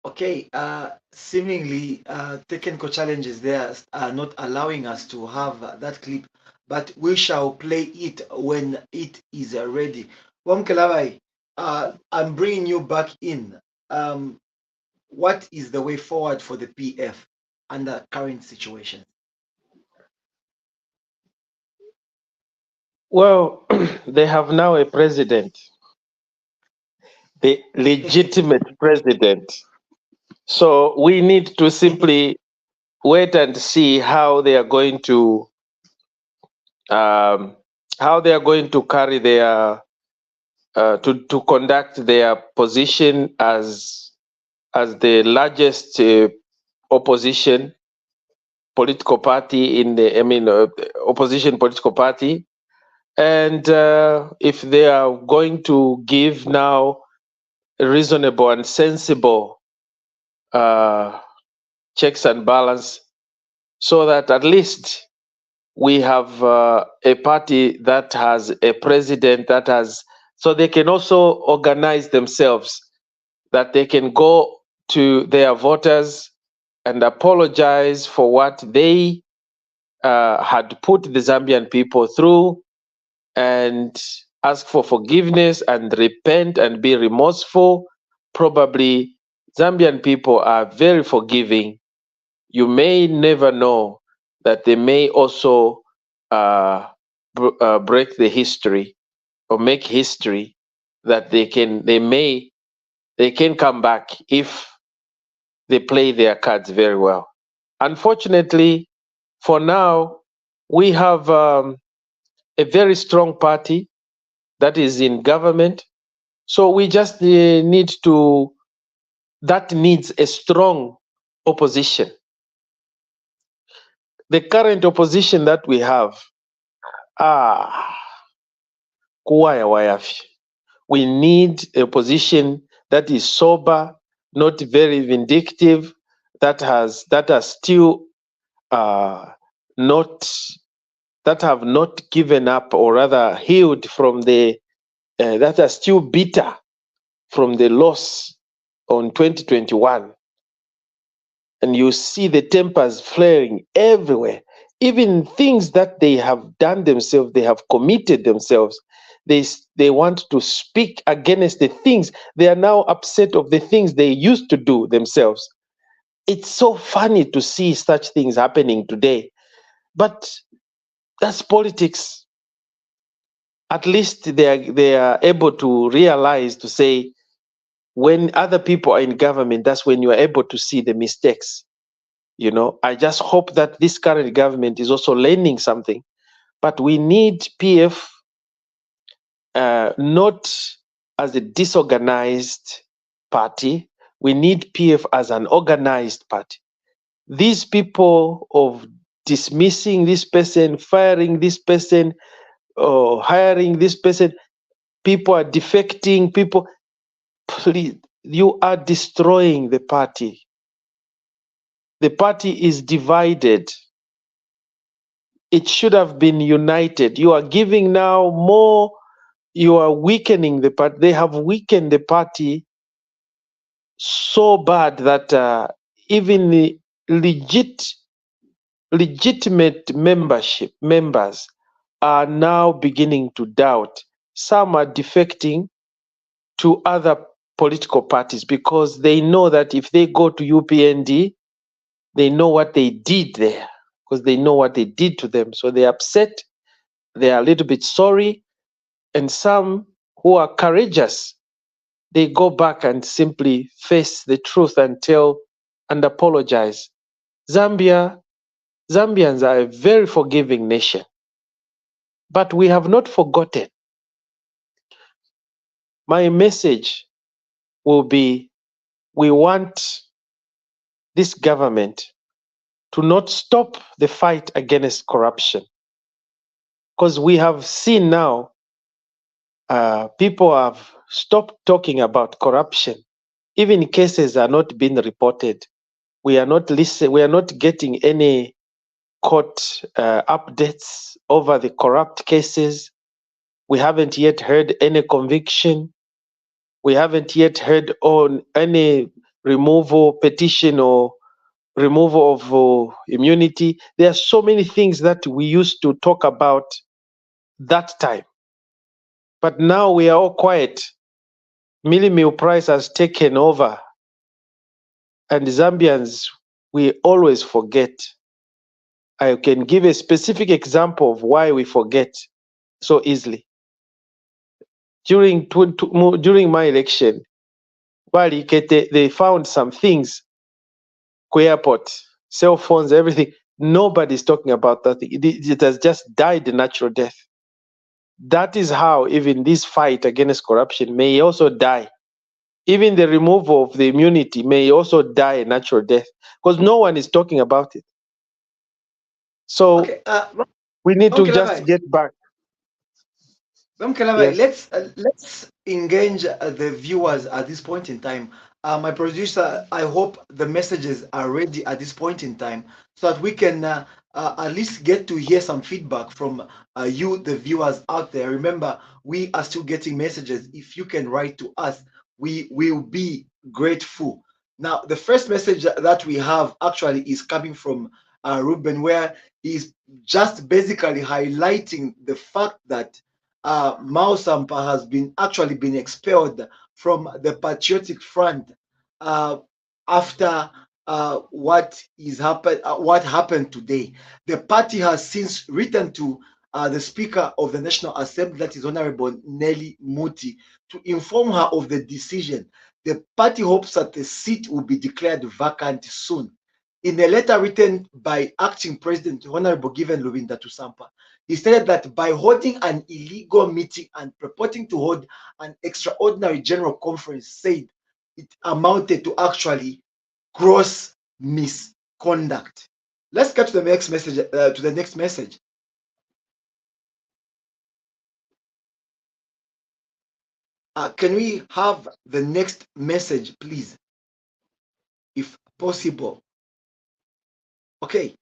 Okay, seemingly technical challenges there are not allowing us to have that clip, but we shall play it when it is ready. Wamkelabai, I'm bringing you back in. What is the way forward for the PF under current situation? Well, they have now a president, the legitimate president. So we need to simply wait and see how they are going to carry their to conduct their position as the largest opposition political party in the opposition political party, and if they are going to give now reasonable and sensible checks and balance, so that at least we have a party that has a president that has, so they can also organize themselves, that they can go to their voters and apologize for what they had put the Zambian people through, and ask for forgiveness and repent and be remorseful. Probably Zambian people are very forgiving. You may never know that they may also break the history or make history, that they can come back if they play their cards very well. Unfortunately, for now, we have a very strong party that is in government. So we just need to that needs a strong opposition. The current opposition that we have, kuwaya wayafi. We need a opposition that is sober, not very vindictive, that are still not, that have not given up, or rather healed from the that are still bitter from the loss on 2021. And you see the tempers flaring everywhere. Even things that they have done themselves, they have committed themselves. They want to speak against the things. They are now upset of the things they used to do themselves. It's so funny to see such things happening today. But that's politics. At least they are able to realize, to say, when other people are in government, that's when you are able to see the mistakes. You know, I just hope that this current government is also learning something. But we need PF not as a disorganized party. We need PF as an organized party. These people of dismissing this person, firing this person, or hiring this person, people are defecting, people, please, you are destroying the party. The party is divided. It should have been united. You are giving now more, you are weakening the party. They have weakened the party so bad that even the legitimate members are now beginning to doubt. Some are defecting to other political parties because they know that if they go to UPND, they know what they did there, because they know what they did to them. So they're upset, they are a little bit sorry, and some who are courageous, they go back and simply face the truth and tell and apologize. Zambians are a very forgiving nation, but we have not forgotten. My message will be, we want this government to not stop the fight against corruption, because we have seen now people have stopped talking about corruption. Even cases are not being reported. We are not getting any court updates over the corrupt cases. We haven't yet heard any conviction. We haven't yet heard on any removal petition or removal of immunity. There are so many things that we used to talk about that time. But now we are all quiet. Milli meal price has taken over. And Zambians, we always forget. I can give a specific example of why we forget so easily. During my election, they found some things, airport, cell phones, everything. Nobody's talking about that. It has just died a natural death. That is how even this fight against corruption may also die. Even the removal of the immunity may also die a natural death, because no one is talking about it. So Okay, we need to just get back. Yes. Let's engage the viewers at this point in time. My producer, I hope the messages are ready at this point in time, so that we can at least get to hear some feedback from you, the viewers out there. Remember, we are still getting messages. If you can write to us, we will be grateful. Now, the first message that we have actually is coming from Ruben, where he's just basically highlighting the fact that Sampa has actually been expelled from the Patriotic Front after what happened today. The party has since written to the Speaker of the National Assembly, that is Honorable Nelly Muti, to inform her of the decision. The party hopes that the seat will be declared vacant soon. In a letter written by Acting President Honorable Given Lubinda to Sampa, he stated that by holding an illegal meeting and purporting to hold an extraordinary general conference, said it amounted to actually gross misconduct. Let's get to the next message. Can we have the next message, please, if possible? Okay,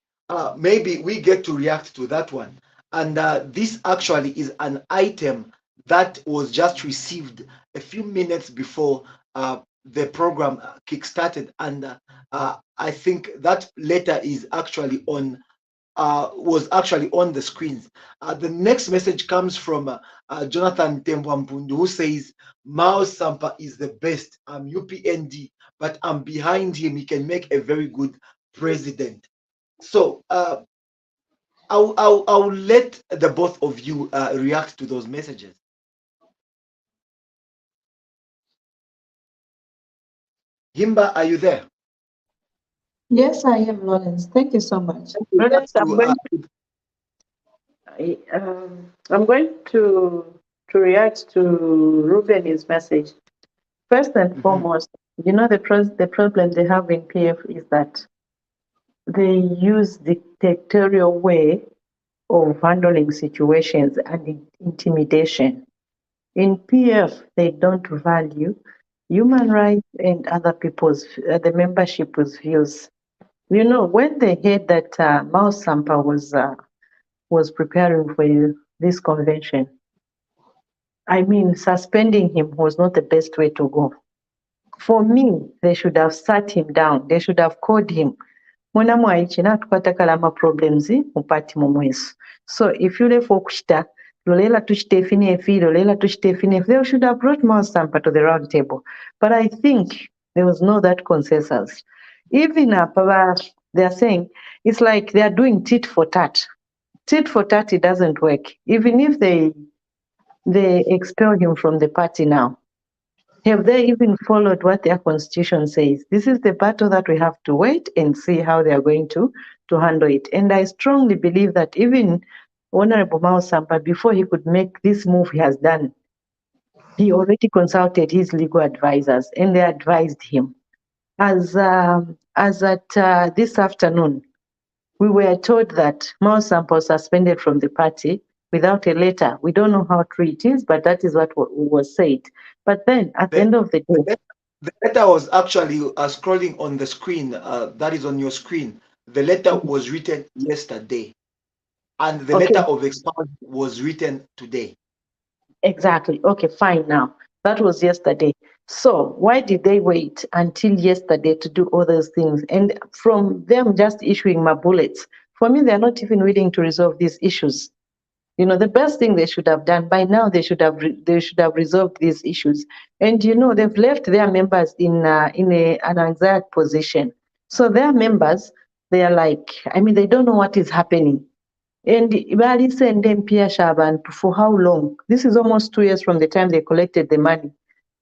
maybe we get to react to that one. And this actually is an item that was just received a few minutes before the program kickstarted, and I think that letter is actually on was actually on the screens. The next message comes from Jonathan Tembwampundu, who says, Mao Sampa is the best. I'm UPND, but I'm behind him. He can make a very good president. So I'll let the both of you react to those messages. Himba, are you there? Yes, I am, Lawrence. Thank you so much. Lawrence, I'm going to react to Ruben's message. First and foremost, you know, the problem they have in PF is that they use dictatorial way of handling situations and intimidation. In PF, they don't value human rights and other people's, the membership's views. You know, when they heard that Mao Sampa was preparing for this convention, I mean, suspending him was not the best way to go. For me, they should have sat him down. They should have called him. Mwana mwaichi natukwata ama problems mupati mumweso. So if you left okushita, lolela tushitefine efi, lolela tushitefine efi, they should have brought Mao Sampa to the round table. But I think there was no that consensus. Even they are saying it's like they are doing tit for tat. Tit for tat, it doesn't work. Even if they expel him from the party now, have they even followed what their constitution says? This is the battle that we have to wait and see how they are going to handle it. And I strongly believe that even Honorable Mao Sampa, before he could make this move he has done, he already consulted his legal advisors and they advised him. As at this afternoon, we were told that Mao Sampa was suspended from the party without a letter. We don't know how true it is, but that is what was said. But then at the end of the day, the letter was actually scrolling on the screen. That is on your screen. The letter was written yesterday, and the letter of expulsion was written today. Exactly. Okay, fine. Now that was yesterday. So why did they wait until yesterday to do all those things? And from them just issuing my bullets, for me, they're not even willing to resolve these issues. You know, the best thing they should have done by now, they should have resolved these issues. And you know, they've left their members in an anxiety position. So their members, they are like, I mean, they don't know what is happening. And send them Shaban for how long? This is almost 2 years from the time they collected the money.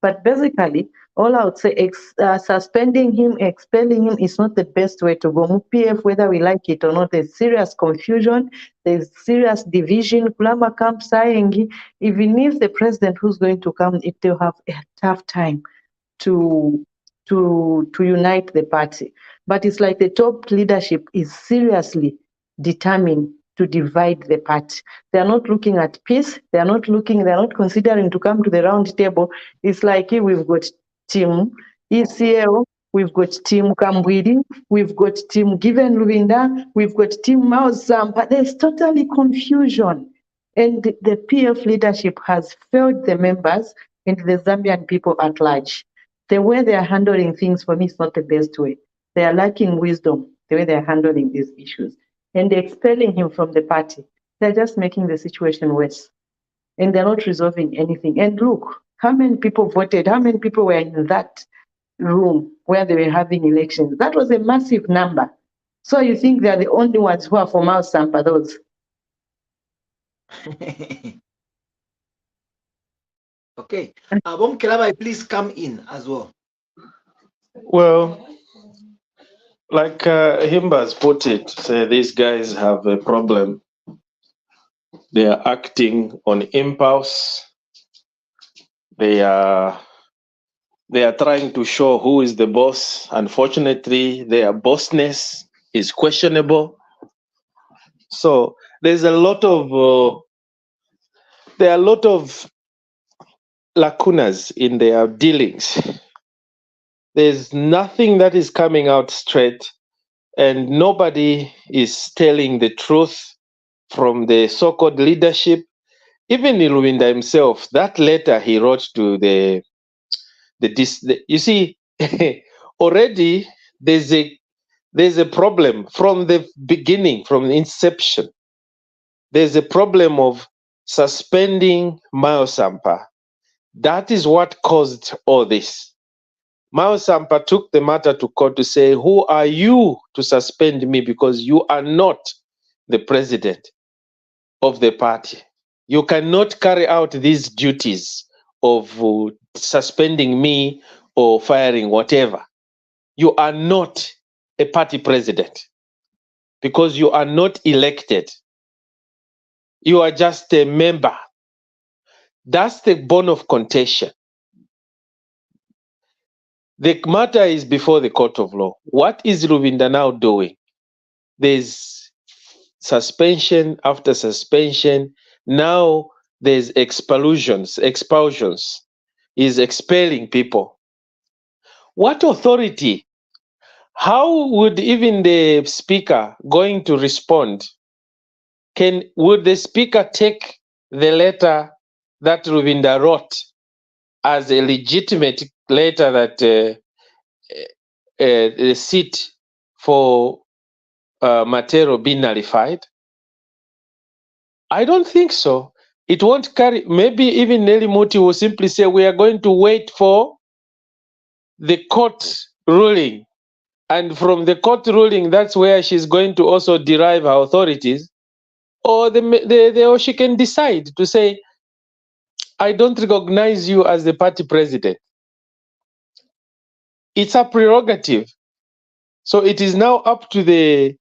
But basically, all I would say, suspending him, expelling him is not the best way to go. PF, whether we like it or not, there's serious confusion, there's serious division. Kulama camp saying, even if the president who's going to come, if they'll have a tough time to unite the party. But it's like the top leadership is seriously determined to divide the party. They are not looking at peace. They are not considering to come to the round table. It's like we've got team ECL, we've got team Kambwidi, we've got team Given Luvinda, we've got team Mao Sampa. There's totally confusion. And the PF leadership has failed the members and the Zambian people at large. The way they are handling things, for me, is not the best way. They are lacking wisdom, the way they are handling these issues. And they're expelling him from the party. They're just making the situation worse. And they're not resolving anything. And look, how many people voted? How many people were in that room where they were having elections? That was a massive number. So you think they're the only ones who are for Mao Sampa, those? Okay. Bom Kelabai, please come in as well. Well, like Himba's put it, these guys have a problem. They are acting on impulse. They are They are trying to show who is the boss. Unfortunately, their bossness is questionable. So there's a lot of there are a lot of lacunas in their dealings. There's nothing that is coming out straight, and nobody is telling the truth from the so-called leadership. Even Iluminda himself, that letter he wrote to you see, already there's a problem from the beginning, from the inception. There's a problem of suspending Sampa. That is what caused all this. Sampa took the matter to court to say, who are you to suspend me, because you are not the president of the party. You cannot carry out these duties of suspending me or firing whatever. You are not a party president because you are not elected. You are just a member. That's the bone of contention. The matter is before the court of law. What is Ruvinda now doing? There's suspension after suspension. Now there's expulsions. He's expelling people. What authority? How would even the speaker going to respond? Would the speaker take the letter that Ruvinda wrote as a legitimate letter that the seat for Matero be nullified? I don't think so. It won't carry. Maybe even Nelly Muti will simply say, we are going to wait for the court ruling. And from the court ruling, that's where she's going to also derive her authorities. Or or she can decide to say, I don't recognize you as the party president. It's a prerogative. So it is now up to the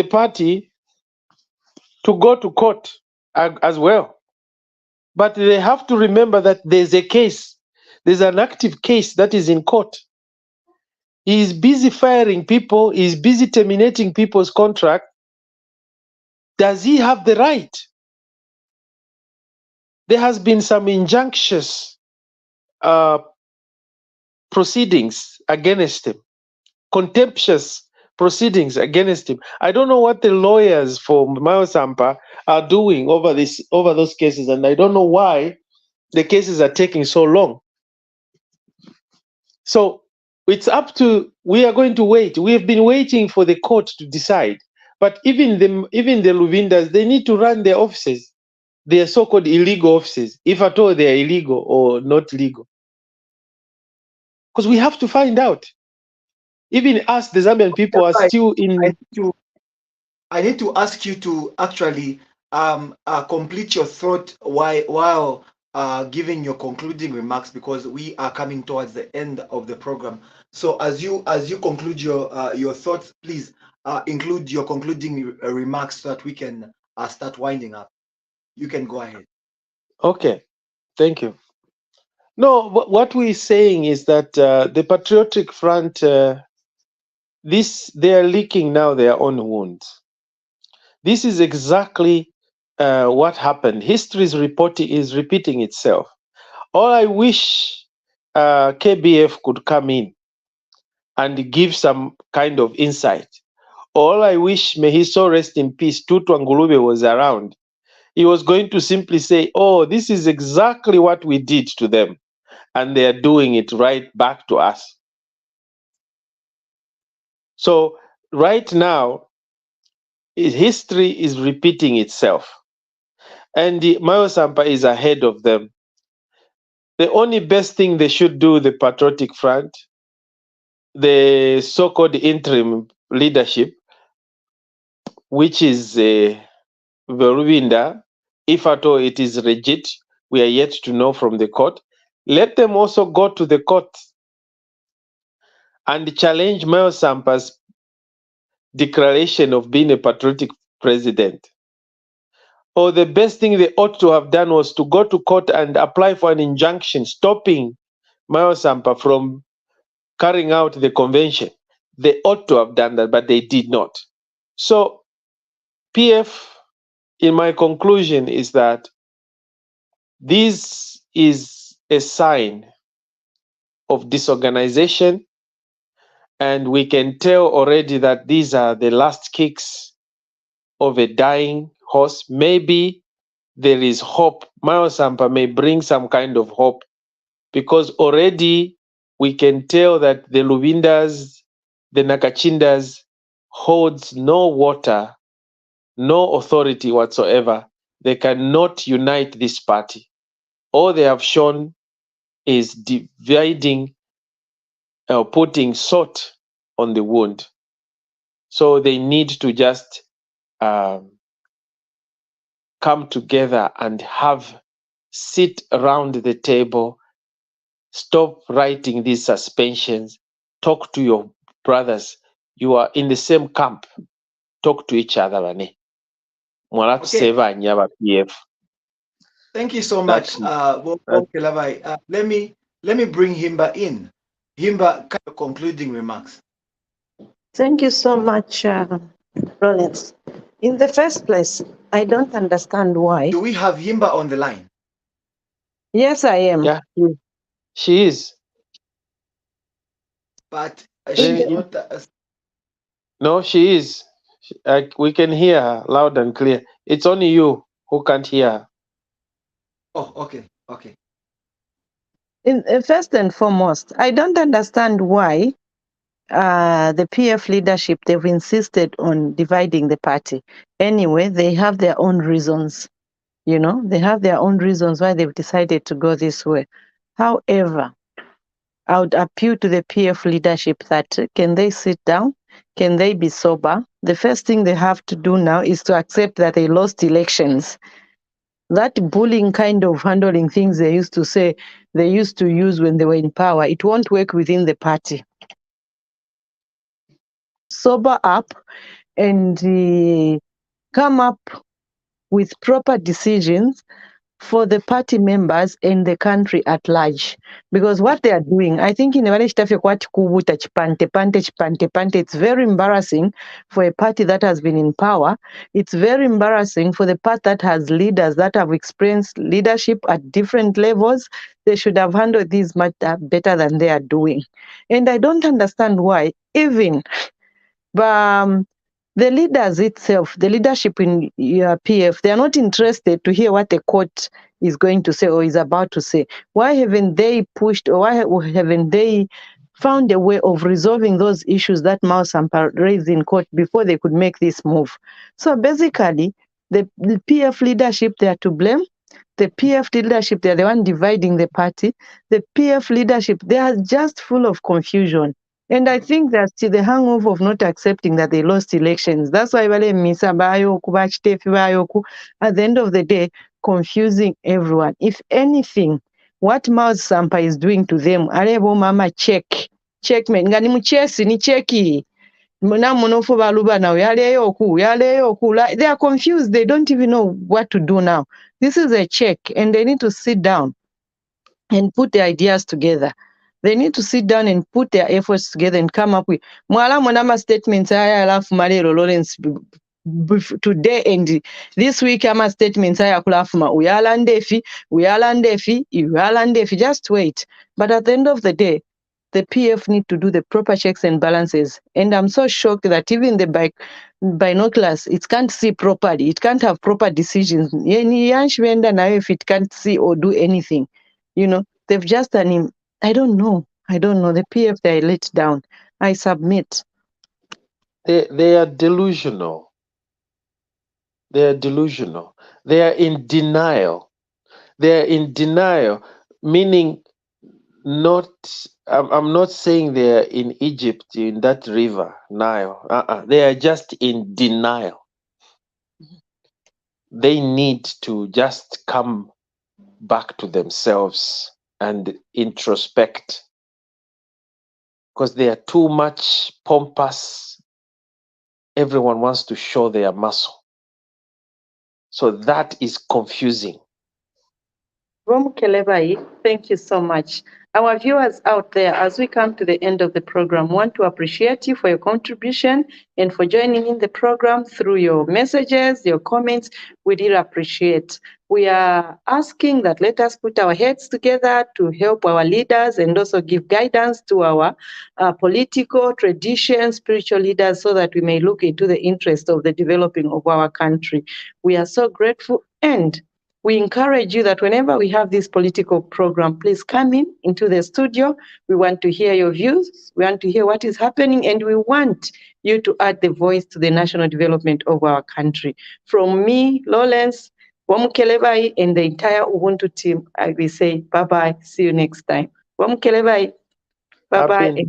party to go to court as well. But they have to remember that there's a case. There's an active case that is in court. He is busy firing people. He is busy terminating people's contract. Does he have the right? There has been some injunctious proceedings against him, contemptuous proceedings against him. I don't know what the lawyers for Sampa are doing over those cases, and I don't know why the cases are taking so long. So it's up to, we are going to wait. We have been waiting for the court to decide. But even the Luvindas, they need to run their offices, their so-called illegal offices, if at all they are illegal or not legal. Because we have to find out. Even us, the Zambian people, are still in. I need to ask you to actually complete your thought while giving your concluding remarks, because we are coming towards the end of the program. So as you conclude your thoughts, please include your concluding remarks so that we can start winding up. You can go ahead. Okay, thank you. No, what we're saying is that the Patriotic Front, they are licking now their own wounds. This is exactly what happened. History is repeating itself. All I wish KBF could come in and give some kind of insight. All I wish, may he so rest in peace, Tutu Angulube was around. He was going to simply say, oh, this is exactly what we did to them, and they are doing it right back to us. So right now, history is repeating itself, and Sampa is ahead of them. The only best thing they should do, the Patriotic Front, the so-called interim leadership, which is Veruvinda, if at all it is legit, we are yet to know from the court. Let them also go to the court and challenge Sampa's declaration of being a patriotic president. Or the best thing they ought to have done was to go to court and apply for an injunction stopping Mao Sampa from carrying out the convention. They ought to have done that, but they did not. So PF, in my conclusion, is that this is a sign of disorganization, and we can tell already that these are the last kicks of a dying horse. Maybe there is hope. Mao Sampa may bring some kind of hope, because already we can tell that the Lubindas, the Nakachindas holds no water, no authority whatsoever. They cannot unite this party. All they have shown is dividing, putting salt on the wound. So they need to just come together and sit around the table, stop writing these suspensions, talk to your brothers. You are in the same camp. Talk to each other, bane. Mwala Okay. tuseva nyaba PF. Thank you so That's much, that- Labai. Let me bring Himba in. Himba, kind of concluding remarks. Thank you so much, Rollins. In the first place, I don't understand why. Do we have Himba on the line? Yes, I am. Yeah, she is. But Then she's not. No, she is. We can hear her loud and clear. It's only you who can't hear her. Oh, okay, okay. First and foremost, I don't understand why the PF leadership, they've insisted on dividing the party. Anyway, they have their own reasons. They have their own reasons why they've decided to go this way. However, I would appeal to the PF leadership that can they sit down? Can they be sober? The first thing they have to do now is to accept that they lost elections. That bullying kind of handling things they used to say, they used to use when they were in power, it won't work within the party. Sober up and come up with proper decisions for the party members and the country at large. Because what they are doing, I think in it's very embarrassing for a party that has been in power. It's very embarrassing for the party that has leaders that have experienced leadership at different levels. They should have handled this much better than they are doing. And I don't understand why, even the leaders itself, the leadership in PF, they are not interested to hear what the court is going to say or is about to say. Why haven't they pushed, or why haven't they found a way of resolving those issues that Mao Sampa raised in court before they could make this move? So basically, the PF leadership, they are to blame. The PF leadership, they are the one dividing the party. The PF leadership, they are just full of confusion. And I think that's the hangover of not accepting that they lost elections. That's why at the end of the day, confusing everyone. If anything, what Mao Sampa is doing to them, arebo mama checkmate. Ngani muchesi ni cheki. They are confused. They don't even know what to do now. This is a check, and they need to sit down and put their ideas together. They need to sit down and put their efforts together and come up with statements. Lawrence today and this week. Statements. Just wait. But at the end of the day, the PF need to do the proper checks and balances. And I'm so shocked that even the binoculars, it can't see properly. It can't have proper decisions. If it can't see or do anything, they've just done him. I don't know. The PF, they let down. I submit. They are delusional. They are delusional. They are in denial. They are in denial, meaning I'm not saying they are in Egypt, in that river, Nile. They are just in denial. They need to just come back to themselves and introspect, because they are too much pompous. Everyone wants to show their muscle. So that is confusing. Kelebai, thank you so much. Our viewers out there, as we come to the end of the program, want to appreciate you for your contribution and for joining in the program through your messages, your comments. We did appreciate. We are asking that let us put our heads together to help our leaders and also give guidance to our political, tradition, spiritual leaders so that we may look into the interest of the developing of our country. We are so grateful, and we encourage you that whenever we have this political program, please come into the studio. We want to hear your views. We want to hear what is happening, and we want you to add the voice to the national development of our country. From me, Lawrence, Wamukelebai, and the entire Ubuntu team, I will say bye-bye. See you next time. Wamukelebai, bye-bye.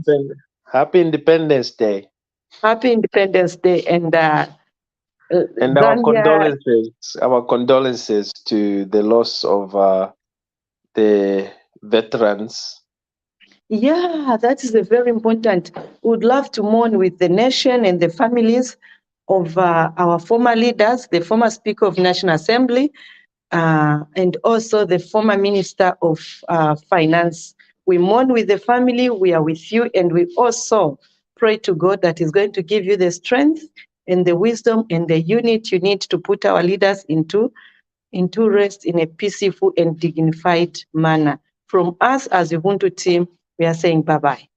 Happy Independence Day. Happy Independence Day. And our condolences to the loss of the veterans. Yeah, that is a very important. We would love to mourn with the nation and the families of our former leaders, the former Speaker of National Assembly, and also the former Minister of Finance. We mourn with the family, we are with you, and we also pray to God that He's going to give you the strength and the wisdom and the unit you need to put our leaders into rest in a peaceful and dignified manner. From us as the Ubuntu team, we are saying bye-bye.